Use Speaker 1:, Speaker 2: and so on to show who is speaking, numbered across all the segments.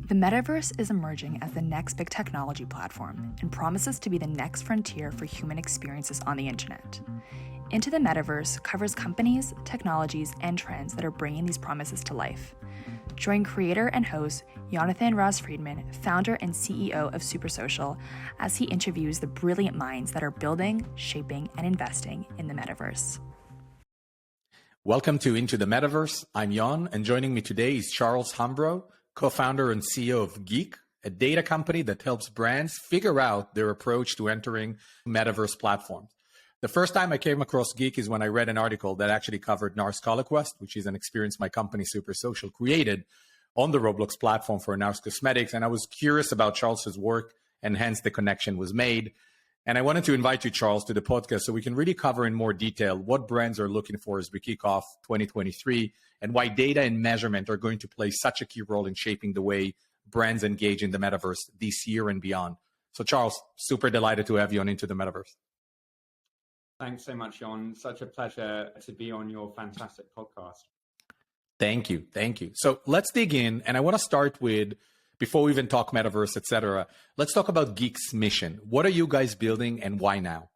Speaker 1: The Metaverse is emerging as the next big technology platform and promises to be the next frontier for human experiences on the internet. Into the Metaverse covers companies, technologies, and trends that are bringing these promises to life. Join creator and host Jonathan Ross-Friedman, founder and CEO of Supersocial, as he interviews the brilliant minds that are building, shaping, and investing in the Metaverse.
Speaker 2: Welcome to Into the Metaverse. I'm Jon, and joining me today is Charles Hambro, co-founder and CEO of Geek, a data company that helps brands figure out their approach to entering Metaverse platforms. The first time I came across Geek is when I read an article that actually covered NARS Color Quest, which is an experience my company Supersocial created on the Roblox platform for NARS Cosmetics. And I was curious about Charles's work, and hence the connection was made. And I wanted to invite you, Charles, to the podcast so we can really cover in more detail what brands are looking for as we kick off 2023 and why data and measurement are going to play such a key role in shaping the way brands engage in the Metaverse this year and beyond. So, Charles, super delighted to have you on Into the Metaverse.
Speaker 3: Thanks so much, Jon. Such a pleasure to be on your fantastic podcast.
Speaker 2: Thank you. Thank you. So let's dig in. And I want to start with, before we even talk Metaverse, etc., let's talk about Geek's mission. What are you guys building and why now?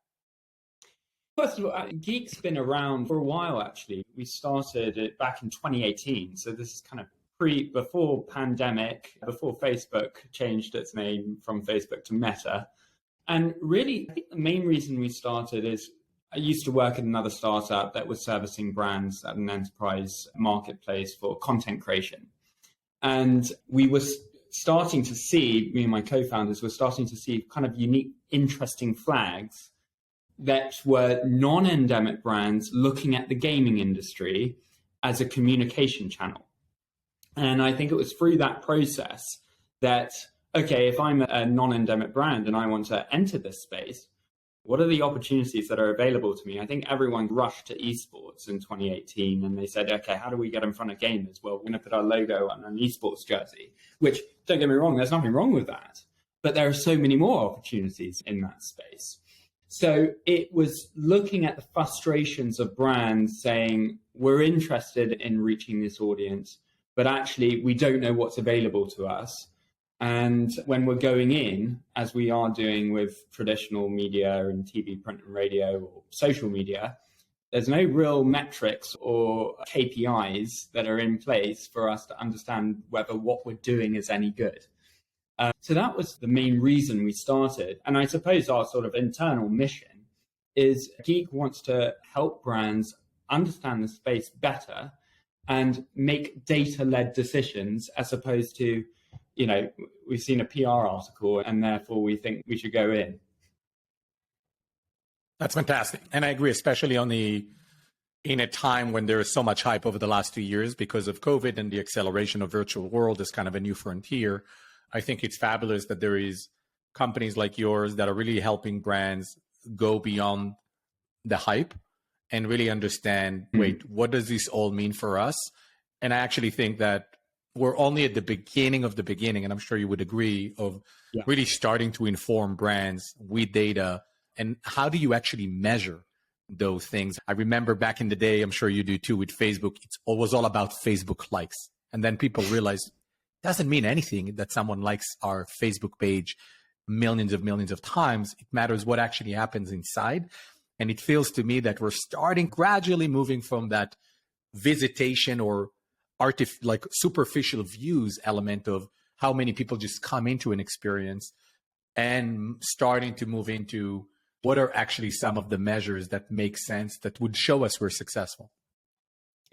Speaker 3: First of all, Geek's been around for a while, actually. We started it back in 2018. So this is kind of before pandemic, before Facebook changed its name from Facebook to Meta. And really, I think the main reason we started is I used to work at another startup that was servicing brands at an enterprise marketplace for content creation. And we were starting to see, me and my co-founders were starting to see kind of unique, interesting flags that were non-endemic brands looking at the gaming industry as a communication channel. And I think it was through that process that, okay, if I'm a non-endemic brand and I want to enter this space, what are the opportunities that are available to me? I think everyone rushed to esports in 2018 and they said, okay, how do we get in front of gamers? Well, we're going to put our logo on an esports jersey, which, don't get me wrong, there's nothing wrong with that. But there are so many more opportunities in that space. So it was looking at the frustrations of brands saying, we're interested in reaching this audience, but actually we don't know what's available to us. And when we're going in, as we are doing with traditional media and TV, print and radio or social media, there's no real metrics or KPIs that are in place for us to understand whether what we're doing is any good. So that was the main reason we started. And I suppose our sort of internal mission is Geek wants to help brands understand the space better and make data-led decisions as opposed to, you know, we've seen a PR article and therefore we think we should go in.
Speaker 2: That's fantastic. And I agree, especially in a time when there is so much hype over the last 2 years because of COVID and the acceleration of virtual world is kind of a new frontier. I think it's fabulous that there is companies like yours that are really helping brands go beyond the hype and really understand, wait, what does this all mean for us? And I actually think that we're only at the beginning of the beginning, and I'm sure you would agree, of really starting to inform brands with data. And how do you actually measure those things? I remember back in the day, I'm sure you do too, with Facebook, it was all about Facebook likes. And then people realized it doesn't mean anything that someone likes our Facebook page millions of times. It matters what actually happens inside. And it feels to me that we're starting gradually moving from that visitation or like superficial views element of how many people just come into an experience and starting to move into what are actually some of the measures that make sense that would show us we're successful.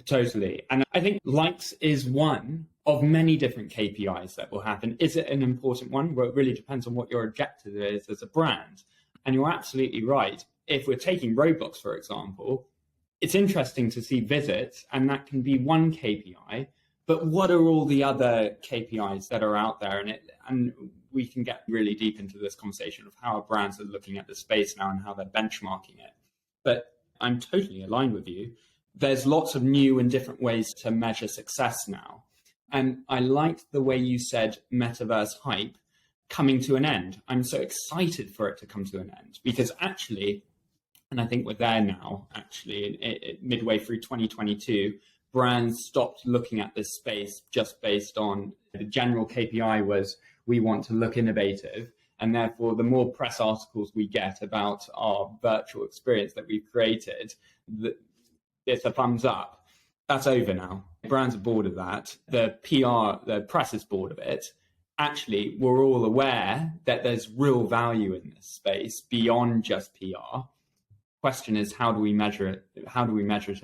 Speaker 3: Totally. And I think likes is one of many different KPIs that will happen. Is it an important one? Well, it really depends on what your objective is as a brand. And you're absolutely right. If we're taking Roblox, for example, it's interesting to see visits, and that can be one KPI, but what are all the other KPIs that are out there? And we can get really deep into this conversation of how our brands are looking at the space now and how they're benchmarking it. But I'm totally aligned with you. There's lots of new and different ways to measure success now. And I liked the way you said Metaverse hype coming to an end. I'm so excited for it to come to an end because actually, and I think we're there now, actually, midway through 2022, brands stopped looking at this space just based on the general KPI was we want to look innovative. And therefore, the more press articles we get about our virtual experience that we've created, it's a thumbs up. That's over now. Brands are bored of that. The PR, the press is bored of it. Actually, we're all aware that there's real value in this space beyond just PR. Question is, how do we measure it? How do we measure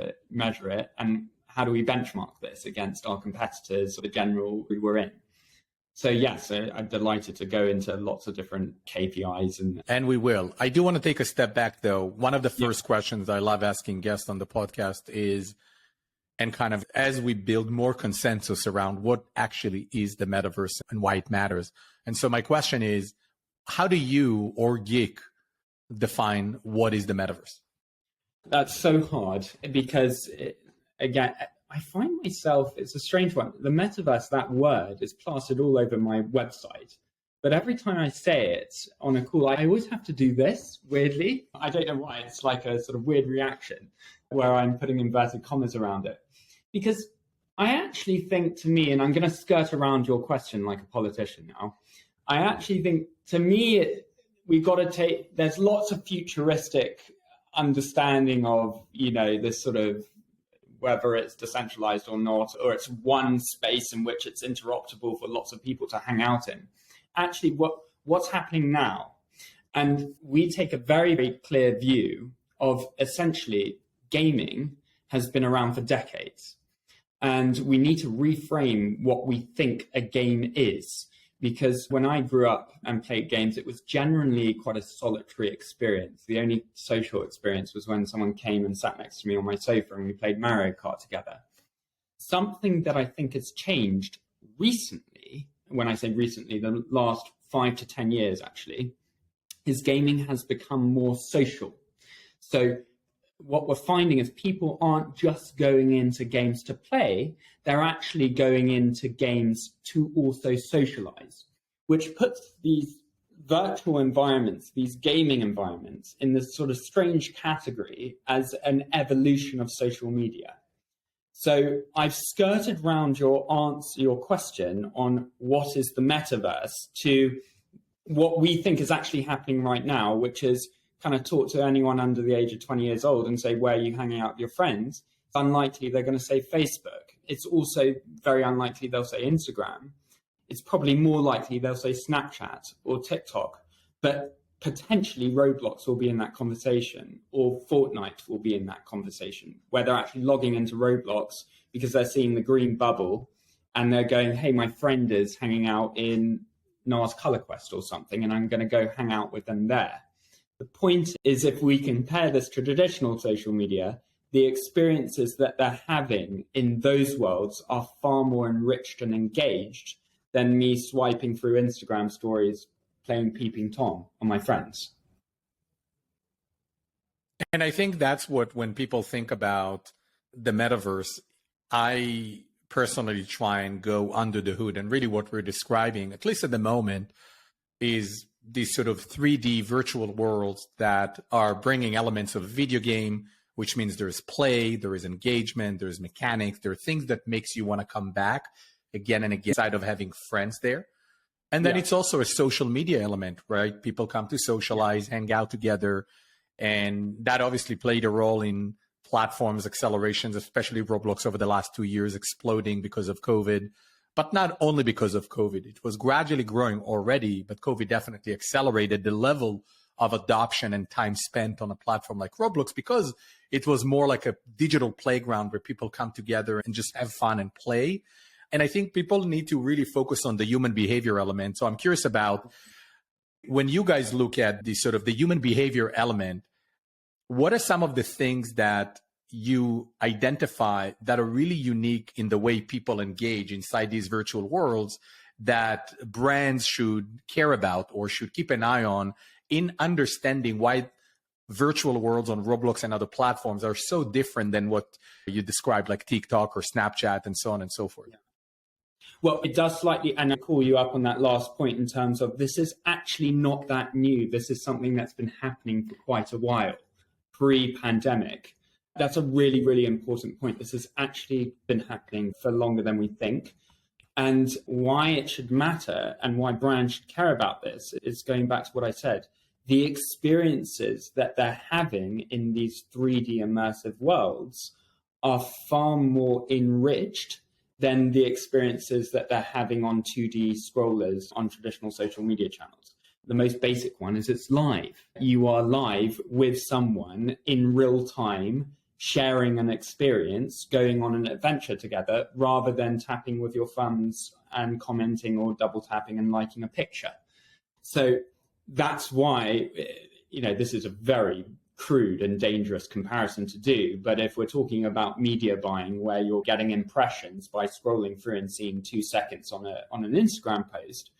Speaker 3: it? And how do we benchmark this against our competitors or the general we were in? So yes, I'm delighted to go into lots of different KPIs.
Speaker 2: And we will. I do want to take a step back, though. One of the first questions I love asking guests on the podcast is, and kind of as we build more consensus around what actually is the metaverse and why it matters. And so my question is, how do you or Geek define what is the metaverse?
Speaker 3: That's so hard because, again, I find myself, it's a strange one. The metaverse, that word is plastered all over my website. But every time I say it on a call, I always have to do this, weirdly. I don't know why. It's like a sort of weird reaction where I'm putting inverted commas around it. Because I actually think, to me, and I'm going to skirt around your question like a politician now, I actually think, to me, we've got to take, there's lots of futuristic understanding of, this sort of, whether it's decentralized or not, or it's one space in which it's interoperable for lots of people to hang out in. Actually, what's happening now? And we take a very, very clear view of essentially gaming has been around for decades. And we need to reframe what we think a game is. Because when I grew up and played games, it was generally quite a solitary experience. The only social experience was when someone came and sat next to me on my sofa and we played Mario Kart together. Something that I think has changed recently, when I say recently, the last 5 to 10 years actually, is gaming has become more social. So what we're finding is people aren't just going into games to play, they're actually going into games to also socialize, which puts these virtual environments, these gaming environments, in this sort of strange category as an evolution of social media. So I've skirted around your question on what is the metaverse to what we think is actually happening right now, which is kind of talk to anyone under the age of 20 years old and say, where are you hanging out with your friends? It's unlikely they're going to say Facebook. It's also very unlikely they'll say Instagram. It's probably more likely they'll say Snapchat or TikTok, but potentially Roblox will be in that conversation, or Fortnite will be in that conversation, where they're actually logging into Roblox because they're seeing the green bubble and they're going, hey, my friend is hanging out in NARS Color Quest or something, and I'm going to go hang out with them there. The point is, if we compare this to traditional social media, the experiences that they're having in those worlds are far more enriched and engaged than me swiping through Instagram stories playing Peeping Tom on my friends.
Speaker 2: And I think that's what, when people think about the metaverse, I personally try and go under the hood. And really what we're describing, at least at the moment, is these sort of 3D virtual worlds that are bringing elements of a video game, which means there's play, there is engagement, there's mechanics, there are things that makes you want to come back again and again, aside of having friends there. And then it's also a social media element, right? People come to socialize, hang out together. And that obviously played a role in platforms, accelerations, especially Roblox over the last 2 years, exploding because of COVID. But not only because of COVID, it was gradually growing already, but COVID definitely accelerated the level of adoption and time spent on a platform like Roblox, because it was more like a digital playground where people come together and just have fun and play. And I think people need to really focus on the human behavior element. So I'm curious about, when you guys look at the sort of the human behavior element, what are some of the things that you identify that are really unique in the way people engage inside these virtual worlds that brands should care about or should keep an eye on in understanding why virtual worlds on Roblox and other platforms are so different than what you described, like TikTok or Snapchat and so on and so forth?
Speaker 3: Yeah. Well, it does slightly, and I call you up on that last point in terms of this is actually not that new. This is something that's been happening for quite a while, pre-pandemic. That's a really, really important point. This has actually been happening for longer than we think. And why it should matter and why brands should care about this is going back to what I said. The experiences that they're having in these 3D immersive worlds are far more enriched than the experiences that they're having on 2D scrollers on traditional social media channels. The most basic one is it's live. You are live with someone in real time, sharing an experience, going on an adventure together, rather than tapping with your thumbs and commenting or double tapping and liking a picture. So that's why, this is a very crude and dangerous comparison to do. But if we're talking about media buying, where you're getting impressions by scrolling through and seeing 2 seconds on an Instagram post,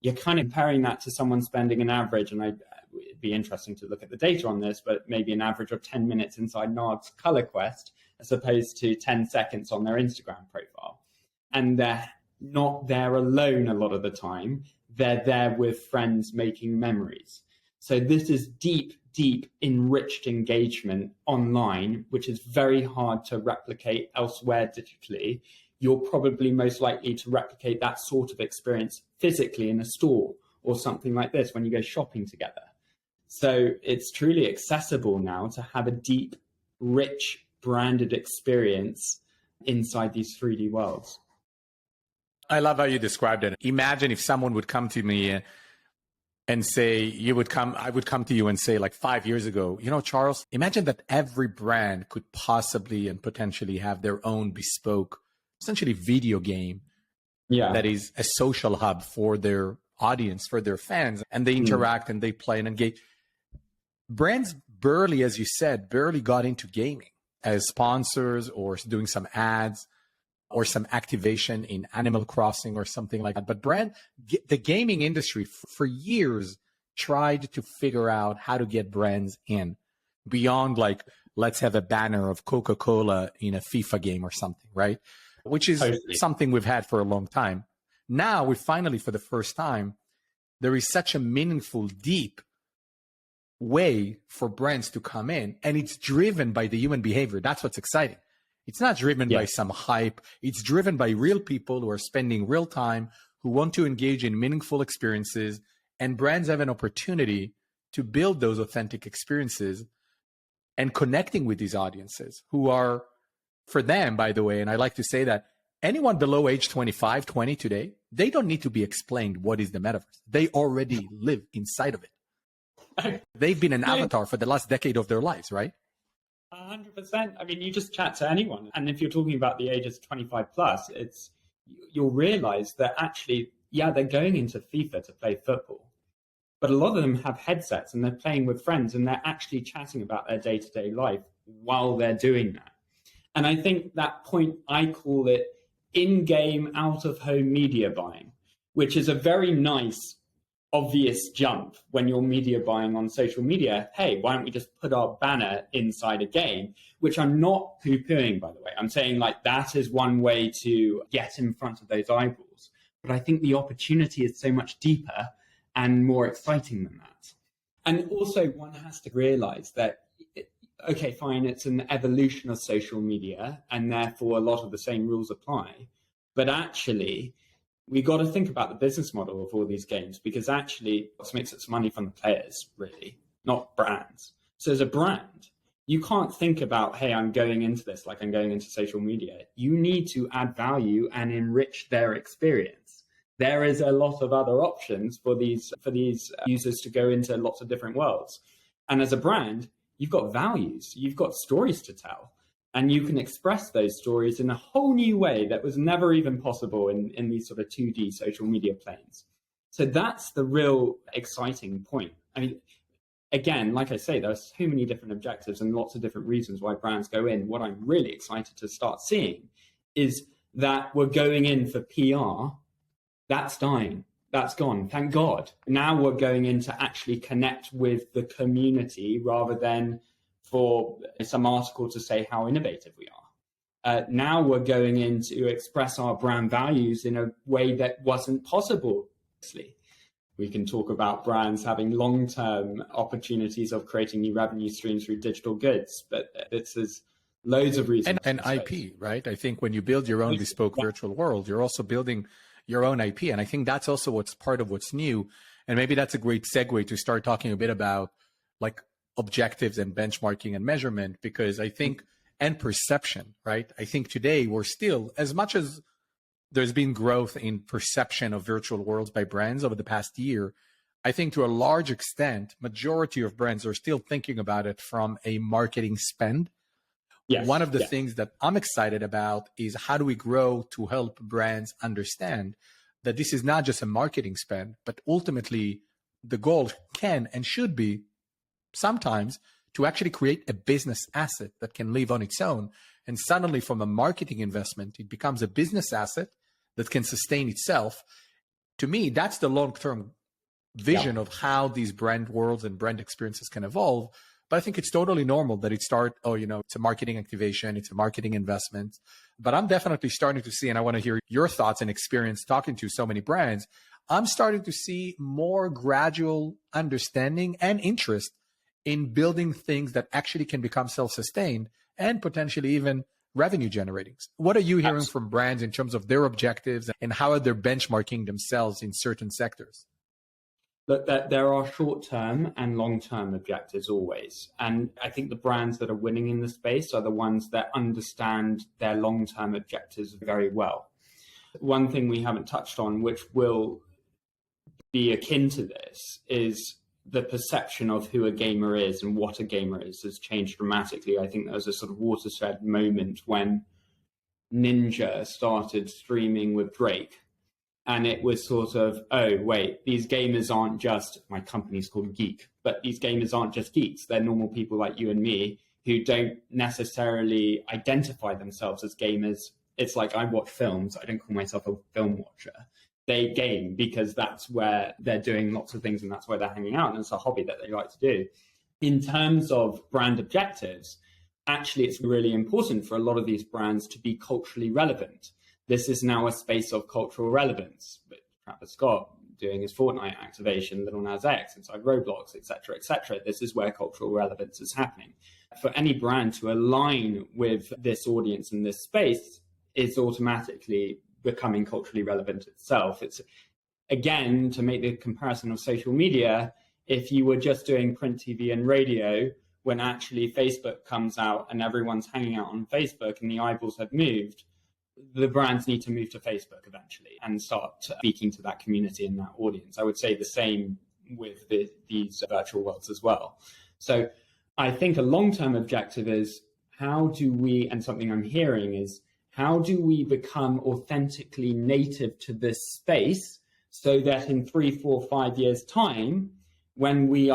Speaker 3: you're kind of comparing that to someone spending an average, and it'd be interesting to look at the data on this, but maybe an average of 10 minutes inside NARS Color Quest, as opposed to 10 seconds on their Instagram profile. And they're not there alone a lot of the time. They're there with friends making memories. So this is deep, deep enriched engagement online, which is very hard to replicate elsewhere digitally. You're probably most likely to replicate that sort of experience physically in a store or something like this when you go shopping together. So it's truly accessible now to have a deep, rich, branded experience inside these 3D worlds.
Speaker 2: I love how you described it. Imagine if someone would come to me and say, I would come to you and say, like 5 years ago, Charles, imagine that every brand could possibly and potentially have their own bespoke, essentially video game that is a social hub for their audience, for their fans, and they interact and they play and engage. Brands barely, as you said, got into gaming as sponsors or doing some ads or some activation in Animal Crossing or something like that. But the gaming industry for years tried to figure out how to get brands in beyond like, let's have a banner of Coca-Cola in a FIFA game or something, right? Which is something we've had for a long time. Now we finally, for the first time, there is such a meaningful, deep way for brands to come in, and it's driven by the human behavior. That's what's exciting. It's not driven by some hype. It's driven by real people who are spending real time, who want to engage in meaningful experiences, and brands have an opportunity to build those authentic experiences and connecting with these audiences who are, for them, by the way, and I like to say that anyone below age 25, 20 today, they don't need to be explained what is the metaverse. They already live inside of it. They've been an avatar for the last decade of their lives, right?
Speaker 3: 100%. I mean, you just chat to anyone. And if you're talking about the ages 25 plus, you'll realize that actually, they're going into FIFA to play football. But a lot of them have headsets and they're playing with friends and they're actually chatting about their day-to-day life while they're doing that. And I think that point, I call it in-game, out-of-home media buying, which is a very nice, obvious jump when you're media buying on social media. Hey, why don't we just put our banner inside a game? Which I'm not poo-pooing, by the way. I'm saying like that is one way to get in front of those eyeballs. But I think the opportunity is so much deeper and more exciting than that. And also one has to realize that, okay, fine, it's an evolution of social media and therefore a lot of the same rules apply. But actually, we got to think about the business model of all these games, because actually what makes its money from the players, really, not brands. So as a brand, you can't think about, hey, I'm going into this like I'm going into social media. You need to add value and enrich their experience. There is a lot of other options for these users to go into lots of different worlds. And as a brand, you've got values, you've got stories to tell. And you can express those stories in a whole new way that was never even possible in these sort of 2D social media planes. So that's the real exciting point. I mean, again, like I say, there's so many different objectives and lots of different reasons why brands go in. What I'm really excited to start seeing is that we're going in for PR. That's dying. That's gone. Thank God. Now we're going in to actually connect with the community rather than for some article to say how innovative we are. Now we're going in to express our brand values in a way that wasn't possible. We can talk about brands having long-term opportunities of creating new revenue streams through digital goods, but this is Loads of reasons.
Speaker 2: And IP, right? I think when you build your own bespoke virtual world, you're also building your own IP. And I think that's also what's part of what's new. And maybe that's a great segue to start talking a bit about like objectives and benchmarking and measurement, because I think, and perception, right? I think today we're still, as much as there's been growth in perception of virtual worlds by brands over the past year, I think to a large extent, majority of brands are still thinking about it from a marketing spend. Yes. One of the things that I'm excited about is how do we grow to help brands understand that this is not just a marketing spend, but ultimately the goal can and should be sometimes to actually create a business asset that can live on its own. And suddenly from a marketing investment, it becomes a business asset that can sustain itself. To me, that's the long-term vision of how these brand worlds and brand experiences can evolve. But I think it's totally normal that it start, it's a marketing activation, it's a marketing investment. But I'm definitely starting to see, and I want to hear your thoughts and experience talking to so many brands, I'm starting to see more gradual understanding and interest in building things that actually can become self-sustained and potentially even revenue generating. What are you hearing from brands in terms of their objectives and how are they benchmarking themselves in certain sectors?
Speaker 3: Look, there are short-term and long-term objectives always. And I think the brands that are winning in the space are the ones that understand their long-term objectives very well. One thing we haven't touched on, which will be akin to this, is the perception of who a gamer is and what a gamer is has changed dramatically. I think there was a sort of watershed moment when Ninja started streaming with Drake. And it was sort of, oh, wait, these gamers aren't just, my company's called Geek, but these gamers aren't just geeks. They're normal people like you and me who don't necessarily identify themselves as gamers. It's like I watch films. I don't call myself a film watcher. They game because that's where they're doing lots of things and that's where they're hanging out. And it's a hobby that they like to do. In terms of brand objectives, actually, it's really important for a lot of these brands to be culturally relevant. This is now a space of cultural relevance. But Travis Scott doing his Fortnite activation, Little Nas X inside Roblox, et cetera, et cetera. This is where cultural relevance is happening. For any brand to align with this audience in this space is automatically becoming culturally relevant itself. It's, again, to make the comparison of social media, if you were just doing print TV and radio, when actually Facebook comes out and everyone's hanging out on Facebook and the eyeballs have moved, the brands need to move to Facebook eventually and start speaking to that community and that audience. I would say the same with these virtual worlds as well. So I think a long-term objective is how do we, and something I'm hearing is, how do we become authentically native to this space so that in 3, 4, 5 years' time, when we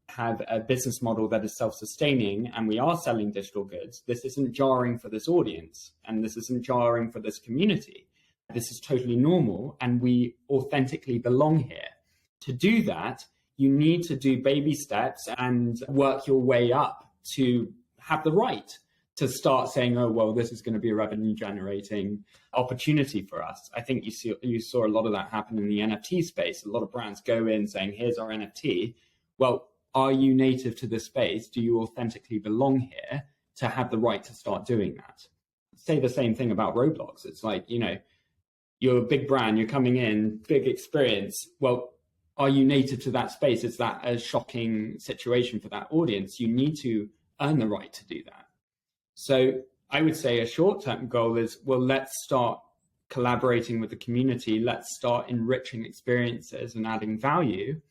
Speaker 3: have a business model that is self-sustaining and we are selling digital goods, this isn't jarring for this audience and this isn't jarring for this community. This is totally normal and we authentically belong here. To do that, you need to do baby steps and work your way up to have the right to start saying, oh, well, this is going to be a revenue generating opportunity for us. I think you saw a lot of that happen in the NFT space. A lot of brands go in saying, here's our NFT. Well, are you native to this space? Do you authentically belong here to have the right to start doing that? Say the same thing about Roblox. It's like, you're a big brand, you're coming in, big experience. Well, are you native to that space? Is that a shocking situation for that audience? You need to earn the right to do that. So I would say a short-term goal is, well, let's start collaborating with the community. Let's start enriching experiences and adding value.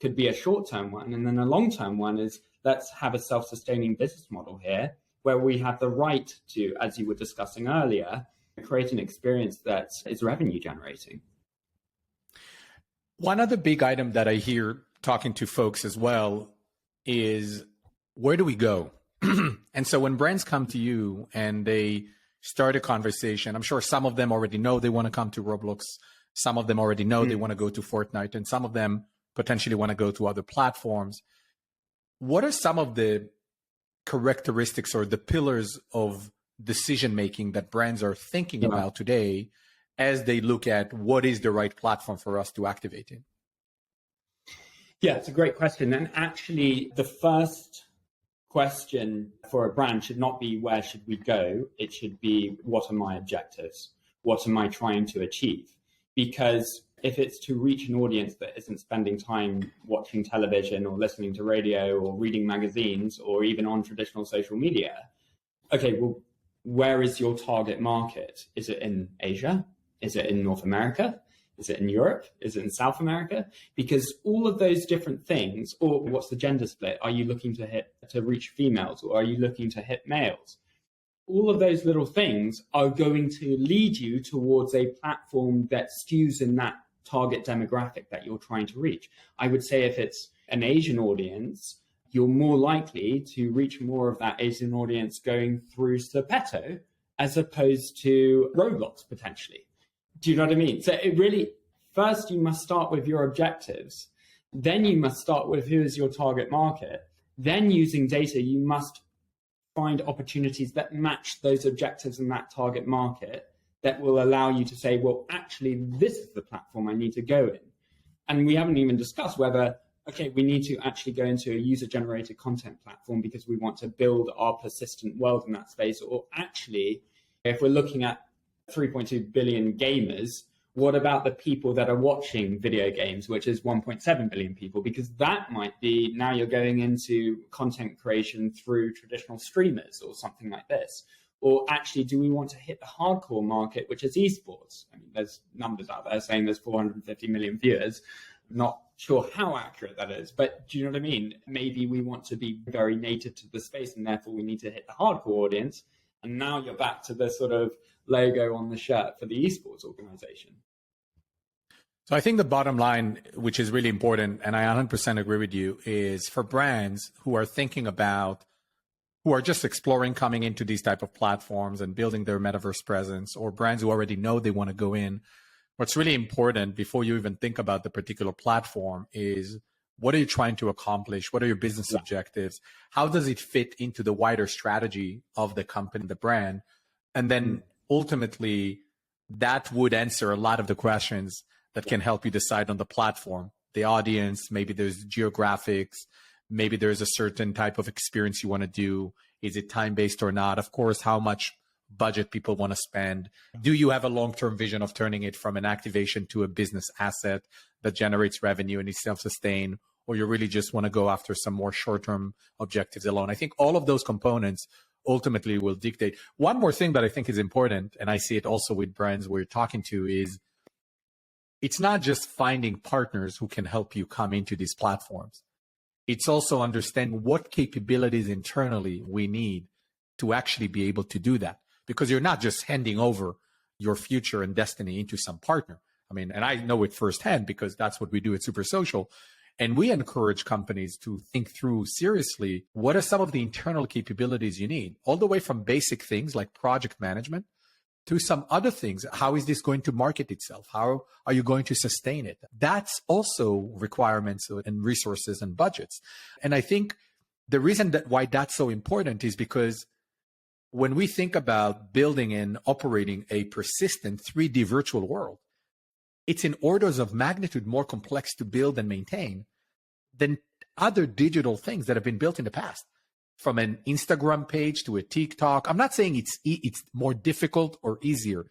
Speaker 3: Could be a short-term one. And then a long-term one is, let's have a self-sustaining business model here where we have the right to, as you were discussing earlier, create an experience that is revenue generating.
Speaker 2: One other big item that I hear talking to folks as well is, where do we go? And so when brands come to you and they start a conversation, I'm sure some of them already know they want to come to Roblox. Some of them already know they want to go to Fortnite, and some of them potentially want to go to other platforms. What are some of the characteristics or the pillars of decision-making that brands are thinking about today as they look at what is the right platform for us to activate in? Yeah,
Speaker 3: it's a great question. And actually, the first question for a brand should not be where should we go? It should be what are my objectives? What am I trying to achieve? Because if it's to reach an audience that isn't spending time watching television or listening to radio or reading magazines or even on traditional social media, okay, well, where is your target market? Is it in Asia? Is it in North America? Is it in Europe? Is it in South America? Because all of those different things, or what's the gender split? Are you looking to reach females, or are you looking to hit males? All of those little things are going to lead you towards a platform that skews in that target demographic that you're trying to reach. I would say if it's an Asian audience, you're more likely to reach more of that Asian audience going through Serpeto as opposed to Roblox potentially. Do you know what I mean? So it really, first you must start with your objectives. Then you must start with who is your target market. Then using data, you must find opportunities that match those objectives and that target market that will allow you to say, well, actually, this is the platform I need to go in. And we haven't even discussed whether, okay, we need to actually go into a user-generated content platform because we want to build our persistent world in that space. Or actually, if we're looking at 3.2 billion gamers, what about the people that are watching video games, which is 1.7 billion people? Because that might be, now you're going into content creation through traditional streamers or something like this. Or actually, do we want to hit the hardcore market, which is esports? I mean, there's numbers out there saying there's 450 million viewers. I'm not sure how accurate that is, but do you know what I mean? Maybe we want to be very native to the space and therefore we need to hit the hardcore audience. And now you're back to the sort of logo on the shirt for the esports organization.
Speaker 2: So I think the bottom line, which is really important, and I 100% agree with you, is for brands who are thinking about, who are just exploring coming into these type of platforms and building their metaverse presence, or brands who already know they want to go in, what's really important before you even think about the particular platform is, what are you trying to accomplish? What are your business objectives? How does it fit into the wider strategy of the company, the brand? And then ultimately, that would answer a lot of the questions that can help you decide on the platform, the audience, maybe there's geographics, maybe there's a certain type of experience you want to do. Is it time-based or not? Of course, how much budget people want to spend. Do you have a long-term vision of turning it from an activation to a business asset that generates revenue and is self-sustained, or you really just want to go after some more short-term objectives alone? I think all of those components ultimately will dictate. One more thing that I think is important, and I see it also with brands we're talking to, is it's not just finding partners who can help you come into these platforms. It's also understanding what capabilities internally we need to actually be able to do that. Because you're not just handing over your future and destiny into some partner. I mean, and I know it firsthand because that's what we do at Supersocial. And we encourage companies to think through seriously, what are some of the internal capabilities you need, all the way from basic things like project management to some other things. How is this going to market itself? How are you going to sustain it? That's also requirements and resources and budgets. And I think the reason that why that's so important is because when we think about building and operating a persistent 3D virtual world, it's in orders of magnitude more complex to build and maintain than other digital things that have been built in the past. From an Instagram page to a TikTok, I'm not saying it's more difficult or easier.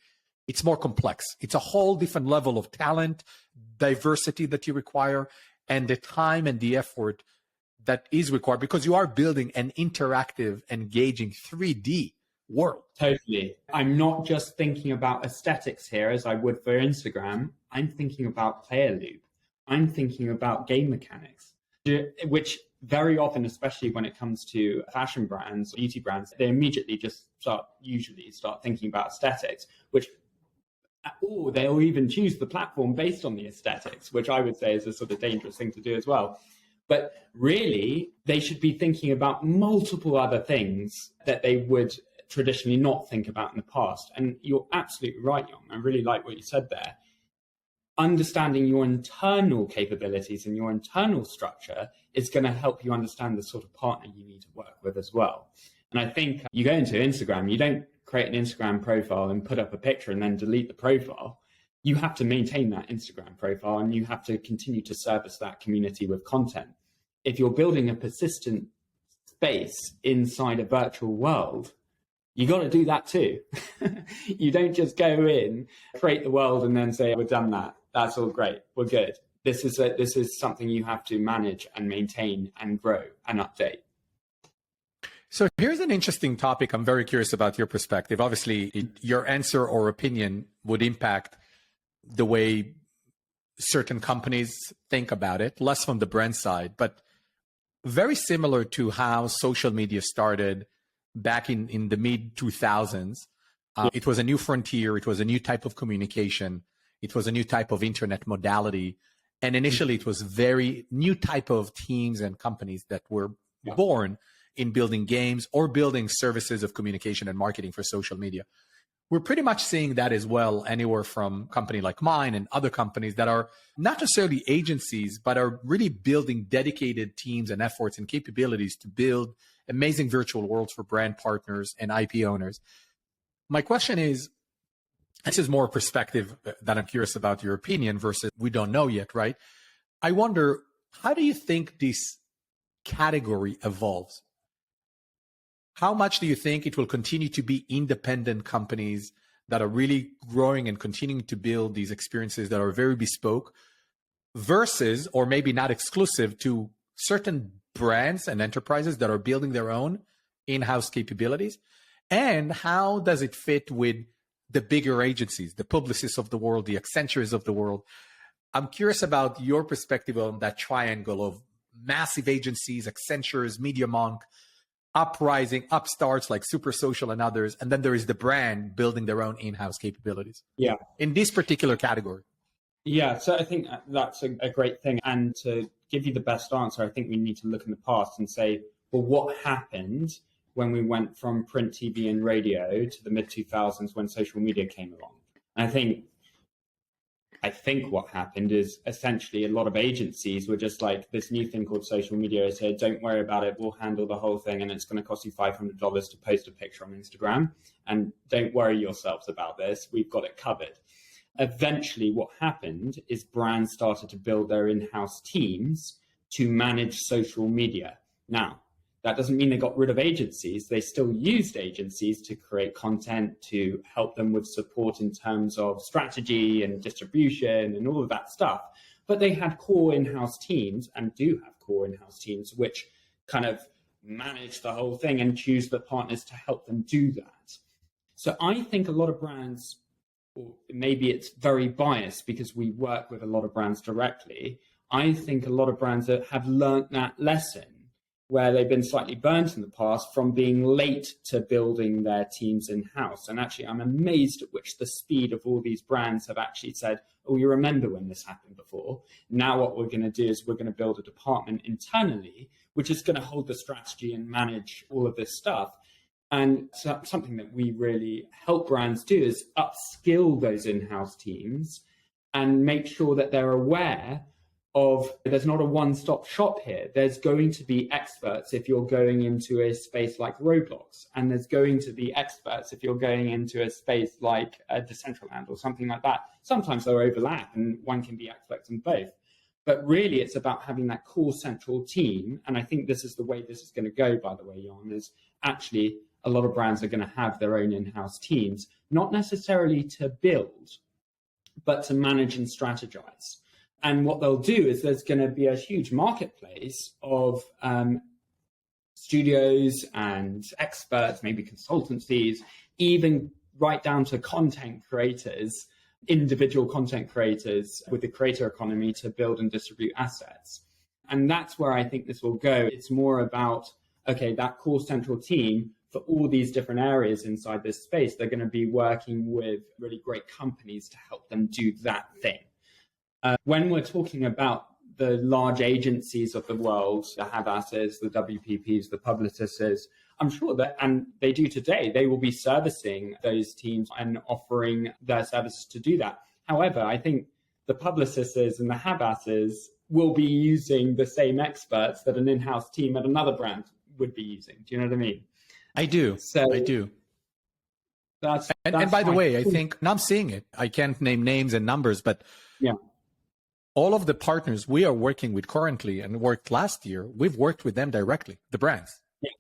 Speaker 2: It's more complex. It's a whole different level of talent, diversity that you require, and the time and the effort that is required because you are building an interactive, engaging 3D world.
Speaker 3: Totally. I'm not just thinking about aesthetics here as I would for Instagram. I'm thinking about player loop. I'm thinking about game mechanics, which very often, especially when it comes to fashion brands, beauty brands, they immediately just usually start thinking about aesthetics, or they'll even choose the platform based on the aesthetics, which I would say is a sort of dangerous thing to do as well. But really, they should be thinking about multiple other things that they would traditionally not think about in the past. And you're absolutely right, Jon. I really like what you said there. Understanding your internal capabilities and your internal structure is going to help you understand the sort of partner you need to work with as well. And I think you go into Instagram, you don't create an Instagram profile and put up a picture and then delete the profile. You have to maintain that Instagram profile and you have to continue to service that community with content. If you're building a persistent space inside a virtual world, you got to do that too. You don't just go in, create the world, and then say, we've done that. That's all great. We're good. This is something you have to manage and maintain and grow and update.
Speaker 2: So here's an interesting topic. I'm very curious about your perspective. Obviously, your answer or opinion would impact the way certain companies think about it, less from the brand side, but very similar to how social media started back in the mid 2000s. It was a new frontier. It was a new type of communication. It was a new type of internet modality. And initially, it was very new type of teams and companies that were born in building games or building services of communication and marketing for social media. We're pretty much seeing that as well, anywhere from company like mine and other companies that are not necessarily agencies, but are really building dedicated teams and efforts and capabilities to build amazing virtual worlds for brand partners and IP owners. My question is, this is more perspective that I'm curious about your opinion versus we don't know yet, right? I wonder, how do you think this category evolves? How much do you think it will continue to be independent companies that are really growing and continuing to build these experiences that are very bespoke versus, or maybe not exclusive to, certain brands and enterprises that are building their own in-house capabilities? And how does it fit with the bigger agencies, the Publicis of the world, the Accentures of the world? I'm curious about your perspective on that triangle of massive agencies, Accentures, MediaMonk, uprising, upstarts like Supersocial and others, and then there is the brand building their own in-house capabilities.
Speaker 3: Yeah.
Speaker 2: In this particular category.
Speaker 3: Yeah, so I think that's a great thing. And to give you the best answer, I think we need to look in the past and say, well, what happened when we went from print TV and radio to the mid-2000s when social media came along? And I think what happened is essentially a lot of agencies were just like, this new thing called social media is here, don't worry about it, we'll handle the whole thing, and it's going to cost you $500 to post a picture on Instagram, and don't worry yourselves about this, we've got it covered. Eventually what happened is brands started to build their in-house teams to manage social media. Now, that doesn't mean they got rid of agencies. They still used agencies to create content, to help them with support in terms of strategy and distribution and all of that stuff. But they had core in-house teams, and do have core in-house teams, which kind of manage the whole thing and choose the partners to help them do that. So I think a lot of brands, or maybe it's very biased because we work with a lot of brands directly, I think a lot of brands have learned that lesson, where they've been slightly burnt in the past from being late to building their teams in-house. And actually, I'm amazed at which the speed of all these brands have actually said, oh, you remember when this happened before? Now what we're going to do is we're going to build a department internally, which is going to hold the strategy and manage all of this stuff. And so something that we really help brands do is upskill those in-house teams and make sure that they're aware of, there's not a one-stop shop here. There's going to be experts if you're going into a space like Roblox, and there's going to be experts if you're going into a space like Decentraland or something like that. Sometimes they'll overlap and one can be experts in both. But really, it's about having that core central team. And I think this is the way this is going to go, by the way, Jan, is actually a lot of brands are going to have their own in-house teams, not necessarily to build, but to manage and strategize. And what they'll do is there's going to be a huge marketplace of studios and experts, maybe consultancies, even right down to content creators, individual content creators with the creator economy to build and distribute assets. And that's where I think this will go. It's more about, okay, that core central team for all these different areas inside this space, they're going to be working with really great companies to help them do that thing. When we're talking about the large agencies of the world, the Havasses, the WPPs, the Publicises, I'm sure that, and they do today, they will be servicing those teams and offering their services to do that. However, I think the Publicises and the Havasses will be using the same experts that an in-house team at another brand would be using. Do you know what I mean?
Speaker 2: I do.
Speaker 3: So
Speaker 2: I do. And by the way, I think, and I'm seeing it, I can't name names and numbers, but
Speaker 3: yeah,
Speaker 2: all of the partners we are working with currently and worked last year, we've worked with them directly, the brands.
Speaker 3: Yeah.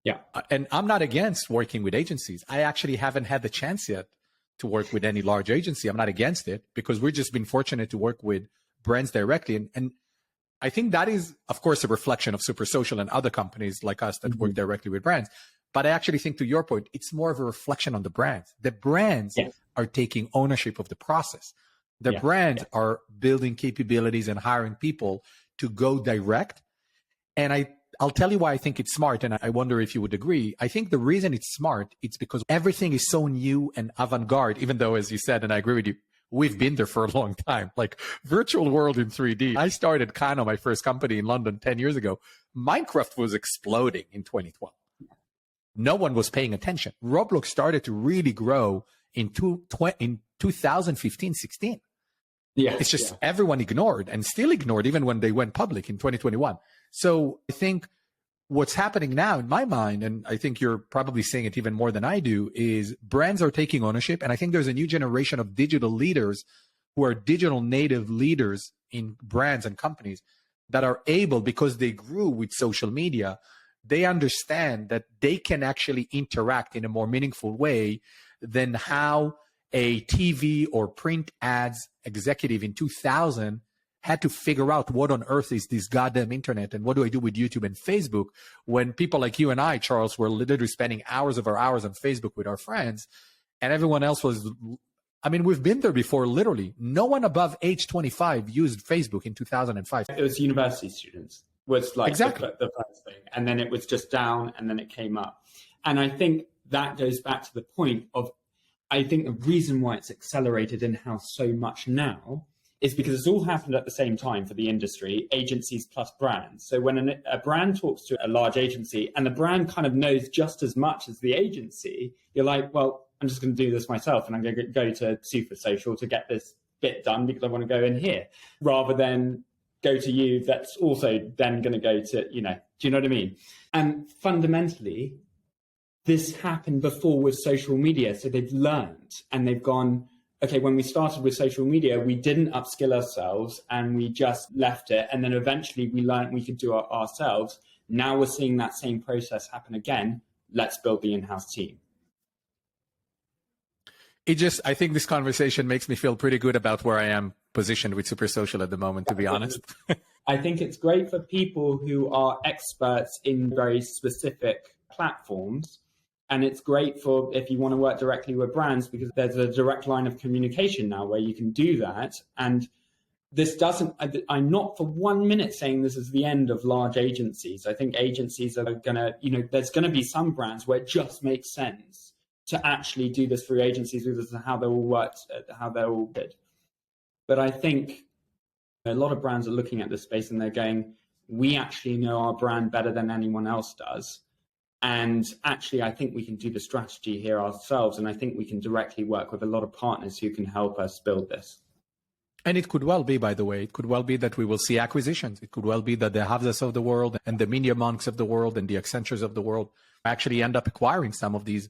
Speaker 3: Yeah.
Speaker 2: And I'm not against working with agencies. I actually haven't had the chance yet to work with any large agency. I'm not against it because we've just been fortunate to work with brands directly. And I think that is, of course, a reflection of Supersocial and other companies like us that work directly with brands. But I actually think, to your point, it's more of a reflection on the brands. The brands are taking ownership of the process. The brands are building capabilities and hiring people to go direct. And I'll tell you why I think it's smart, and I wonder if you would agree. I think the reason it's smart, it's because everything is so new and avant-garde, even though, as you said, and I agree with you, we've been there for a long time. Like virtual world in 3D. I started Kano, my first company in London 10 years ago. Minecraft was exploding in 2012. No one was paying attention. Roblox started to really grow in 2015, 16.
Speaker 3: Yeah,
Speaker 2: it's just everyone ignored and still ignored even when they went public in 2021. So I think what's happening now in my mind, and I think you're probably seeing it even more than I do, is brands are taking ownership. And I think there's a new generation of digital leaders who are digital native leaders in brands and companies that are able, because they grew with social media, they understand that they can actually interact in a more meaningful way than how a TV or print ads executive in 2000 had to figure out what on earth is this goddamn internet and what do I do with YouTube and Facebook, when people like you and I, Charles, were literally spending hours of our hours on Facebook with our friends, and everyone else was, I mean, we've been there before, literally. No one above age 25 used Facebook in 2005.
Speaker 3: It was university students was like
Speaker 2: exactly
Speaker 3: the first thing. And then it was just down and then it came up. And I think that goes back to the point of, I think the reason why it's accelerated in-house so much now is because it's all happened at the same time for the industry, agencies plus brands. So when a brand talks to a large agency and the brand kind of knows just as much as the agency, you're like, well, I'm just going to do this myself and I'm going to go to Supersocial to get this bit done because I want to go in here, rather than go to you that's also then going to go to, do you know what I mean? And fundamentally, this happened before with social media. So they've learned and they've gone, okay, when we started with social media, we didn't upskill ourselves and we just left it. And then eventually we learned we could do it ourselves. Now we're seeing that same process happen again. Let's build the in-house team.
Speaker 2: I think this conversation makes me feel pretty good about where I am positioned with Supersocial at the moment, to be honest.
Speaker 3: I think it's great for people who are experts in very specific platforms. And it's great for if you want to work directly with brands, because there's a direct line of communication now where you can do that. And this doesn't, I'm not for 1 minute saying this is the end of large agencies. I think agencies are going to, there's going to be some brands where it just makes sense to actually do this through agencies because of how they all work, how they're all good. But I think a lot of brands are looking at this space and they're going, we actually know our brand better than anyone else does. And actually, I think we can do the strategy here ourselves. And I think we can directly work with a lot of partners who can help us build this.
Speaker 2: And it could well be, by the way, it could well be that we will see acquisitions. It could well be that the Havzas of the world and the Media Monks of the world and the Accentures of the world actually end up acquiring some of these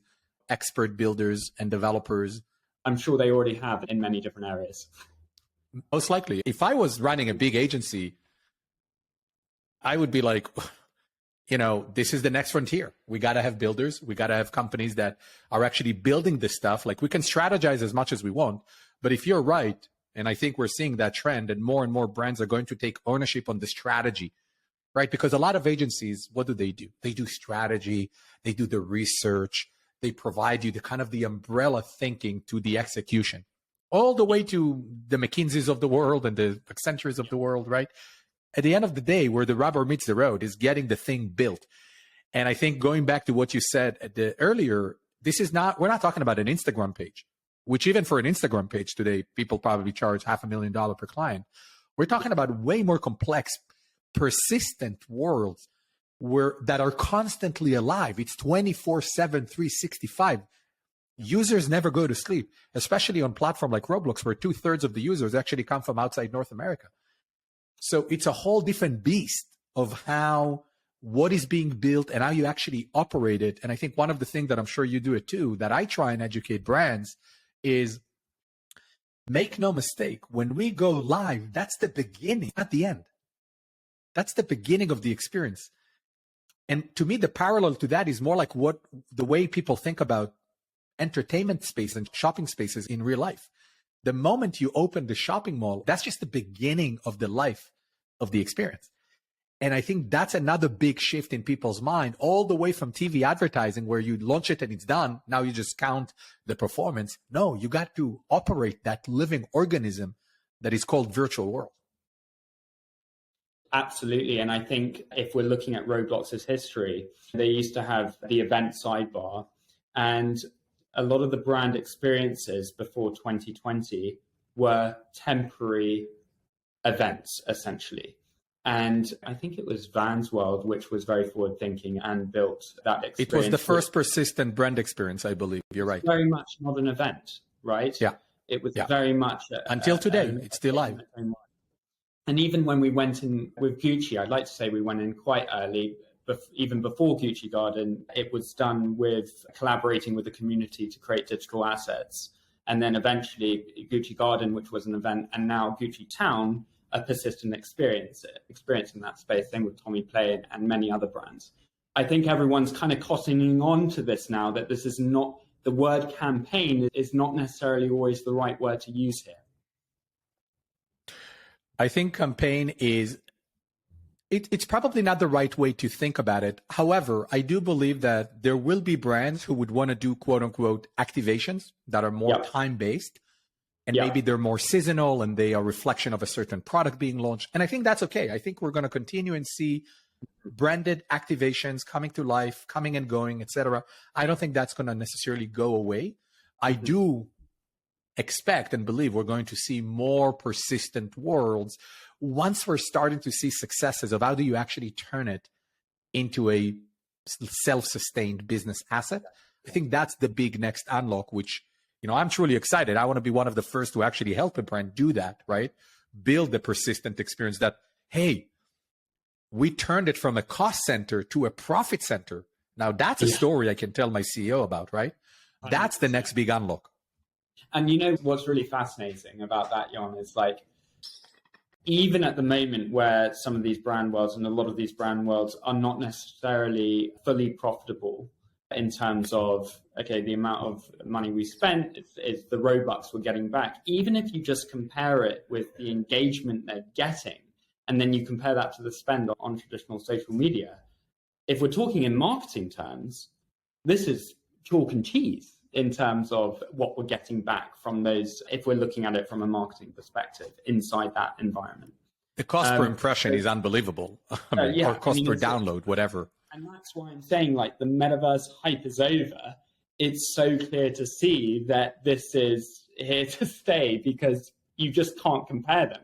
Speaker 2: expert builders and developers.
Speaker 3: I'm sure they already have in many different areas.
Speaker 2: Most likely. If I was running a big agency, I would be like, this is the next frontier. We got to have builders. We got to have companies that are actually building this stuff. Like, we can strategize as much as we want, but if you're right, and I think we're seeing that trend, and more brands are going to take ownership on the strategy, right? Because a lot of agencies, what do? They do strategy. They do the research. They provide you the kind of the umbrella thinking to the execution, all the way to the McKinseys of the world and the Accentures of the world, right? At the end of the day, where the rubber meets the road is getting the thing built. And I think going back to what you said earlier, we're not talking about an Instagram page, which even for an Instagram page today, people probably charge $500,000 per client. We're talking about way more complex, persistent worlds that are constantly alive. It's 24/7, 365. Users never go to sleep, especially on platform like Roblox, where 2/3 of the users actually come from outside North America. So it's a whole different beast of what is being built and how you actually operate it. And I think one of the things that I'm sure you do it too, that I try and educate brands, is make no mistake, when we go live, that's the beginning, not the end. That's the beginning of the experience. And to me, the parallel to that is more like the way people think about entertainment space and shopping spaces in real life. The moment you open the shopping mall, that's just the beginning of the life of the experience. And I think that's another big shift in people's mind, all the way from TV advertising where you launch it and it's done. Now you just count the performance. No, you got to operate that living organism that is called virtual world.
Speaker 3: Absolutely. And I think if we're looking at Roblox's history, they used to have the event sidebar, and a lot of the brand experiences before 2020 were temporary events, essentially. And I think it was Vans World, which was very forward thinking and built that experience.
Speaker 2: It was the first persistent brand experience, I believe. You're right.
Speaker 3: Very much not an event, right?
Speaker 2: Yeah.
Speaker 3: It was very much.
Speaker 2: Until today, it's still live.
Speaker 3: And even when we went in with Gucci, I'd like to say we went in quite early, even before Gucci Garden. It was done with collaborating with the community to create digital assets. And then eventually Gucci Garden, which was an event, and now Gucci Town, a persistent experience in that space. Same with Tommy Play and many other brands. I think everyone's kind of cottoning on to this now, that this is not, the word campaign is not necessarily always the right word to use here.
Speaker 2: I think campaign is, it's probably not the right way to think about it. However, I do believe that there will be brands who would want to do quote unquote activations that are more time-based. And maybe they're more seasonal and they are a reflection of a certain product being launched. And I think that's okay. I think we're going to continue and see branded activations coming to life, coming and going, etc. I don't think that's going to necessarily go away. I do expect and believe we're going to see more persistent worlds once we're starting to see successes of how do you actually turn it into a self-sustained business asset. I think that's the big next unlock, which, you know, I'm truly excited. I want to be one of the first to actually help a brand do that, right? Build the persistent experience that, hey, we turned it from a cost center to a profit center. Now that's a story I can tell my CEO about, right? That's the next big unlock.
Speaker 3: And you know what's really fascinating about that, Jan, is like, even at the moment where some of these brand worlds and a lot of these brand worlds are not necessarily fully profitable in terms of, okay, the amount of money we spent is the Robux we're getting back. Even if you just compare it with the engagement they're getting, and then you compare that to the spend on traditional social media, if we're talking in marketing terms, this is chalk and cheese in terms of what we're getting back from those, if we're looking at it from a marketing perspective inside that environment.
Speaker 2: The cost per impression is unbelievable. Or cost per download, whatever.
Speaker 3: And that's why I'm saying, like, the metaverse hype is over. It's so clear to see that this is here to stay because you just can't compare them.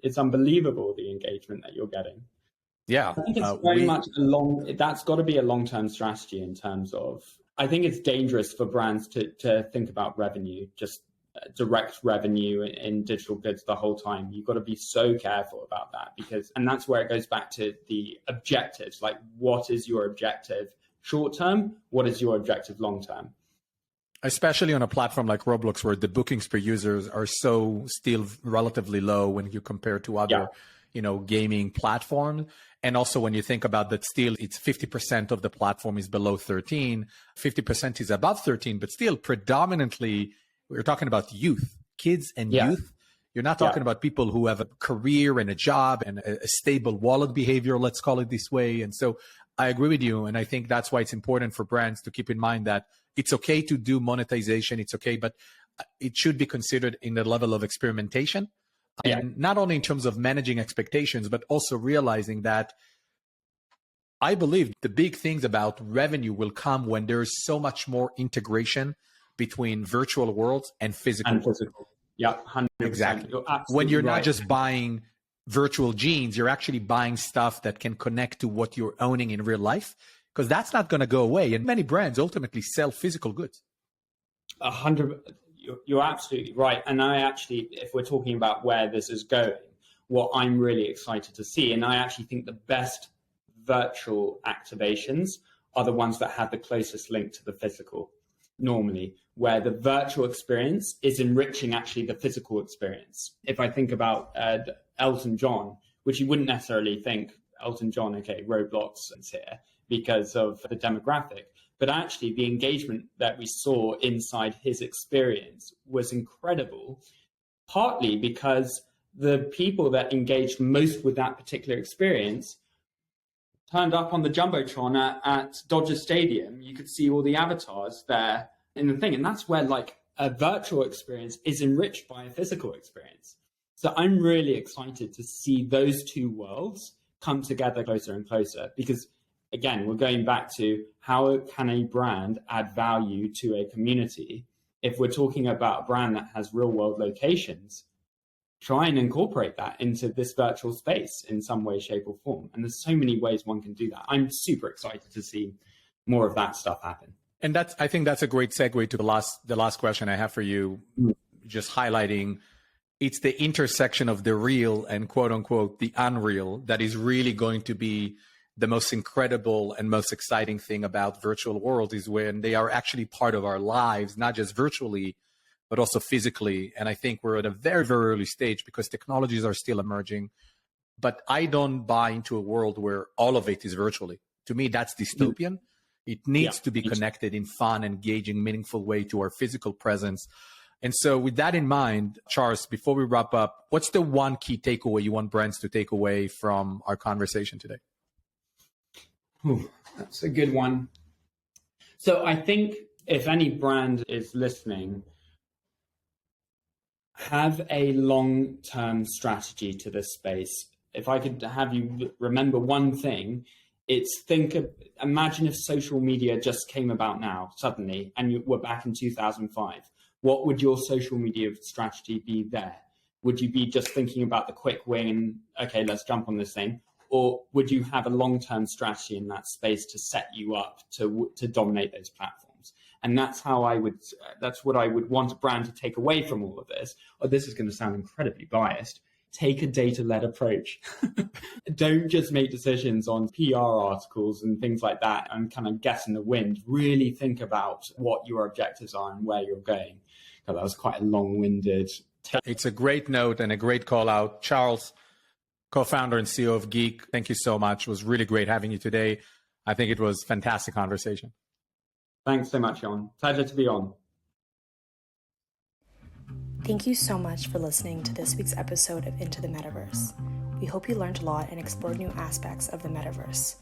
Speaker 3: It's unbelievable, the engagement that you're getting.
Speaker 2: Yeah.
Speaker 3: I think it's very much that's got to be a long-term strategy in terms of, I think it's dangerous for brands to think about revenue, just direct revenue in digital goods the whole time. You've got to be so careful about that and that's where it goes back to the objectives. Like, what is your objective short term? What is your objective long term?
Speaker 2: Especially on a platform like Roblox, where the bookings per users are so still relatively low when you compare to other, gaming platforms. And also when you think about that, still it's 50% of the platform is below 13, 50% is above 13, but still predominantly we're talking about youth, kids and youth. You're not talking about people who have a career and a job and a stable wallet behavior, let's call it this way. And so I agree with you. And I think that's why it's important for brands to keep in mind that it's okay to do monetization. It's okay, but it should be considered in the level of experimentation. And not only in terms of managing expectations, but also realizing that I believe the big things about revenue will come when there is so much more integration between virtual worlds and physical.
Speaker 3: Yeah, 100%.
Speaker 2: Exactly. When you're not just buying virtual jeans, you're actually buying stuff that can connect to what you're owning in real life, because that's not going to go away. And many brands ultimately sell physical goods.
Speaker 3: 100%. You're absolutely right. And I actually, if we're talking about where this is going, what I'm really excited to see, and I actually think the best virtual activations are the ones that have the closest link to the physical, normally, where the virtual experience is enriching actually the physical experience. If I think about Elton John, which you wouldn't necessarily think Elton John, okay, Roblox is here, because of the demographic. But actually, the engagement that we saw inside his experience was incredible, partly because the people that engaged most with that particular experience turned up on the Jumbotron at Dodger Stadium. You could see all the avatars there in the thing. And that's where like a virtual experience is enriched by a physical experience. So I'm really excited to see those two worlds come together closer and closer, because again, we're going back to how can a brand add value to a community? If we're talking about a brand that has real world locations, try and incorporate that into this virtual space in some way, shape or form. And there's so many ways one can do that. I'm super excited to see more of that stuff happen.
Speaker 2: And I think that's a great segue to the last question I have for you, just highlighting it's the intersection of the real and quote unquote the unreal that is really going to be the most incredible and most exciting thing about virtual world, is when they are actually part of our lives, not just virtually, but also physically. And I think we're at a very, very early stage because technologies are still emerging. But I don't buy into a world where all of it is virtually. To me, that's dystopian. It needs to be connected in fun, engaging, meaningful way to our physical presence. And so with that in mind, Charles, before we wrap up, what's the one key takeaway you want brands to take away from our conversation today?
Speaker 3: Ooh, that's a good one. So I think if any brand is listening, have a long-term strategy to this space. If I could have you remember one thing, it's imagine if social media just came about now, suddenly, and we're back in 2005. What would your social media strategy be there? Would you be just thinking about the quick win and, okay, let's jump on this thing? Or would you have a long-term strategy in that space to set you up to dominate those platforms? And that's what I would want a brand to take away from all of this. Oh, this is going to sound incredibly biased. Take a data-led approach. Don't just make decisions on PR articles and things like that and kind of guess in the wind. Really think about what your objectives are and where you're going. God, that was quite a long-winded.
Speaker 2: It's a great note and a great call out. Charles, co-founder and CEO of Geek, thank you so much. It was really great having you today. I think it was a fantastic conversation.
Speaker 3: Thanks so much, Jon. Pleasure to be on.
Speaker 1: Thank you so much for listening to this week's episode of Into the Metaverse. We hope you learned a lot and explored new aspects of the Metaverse.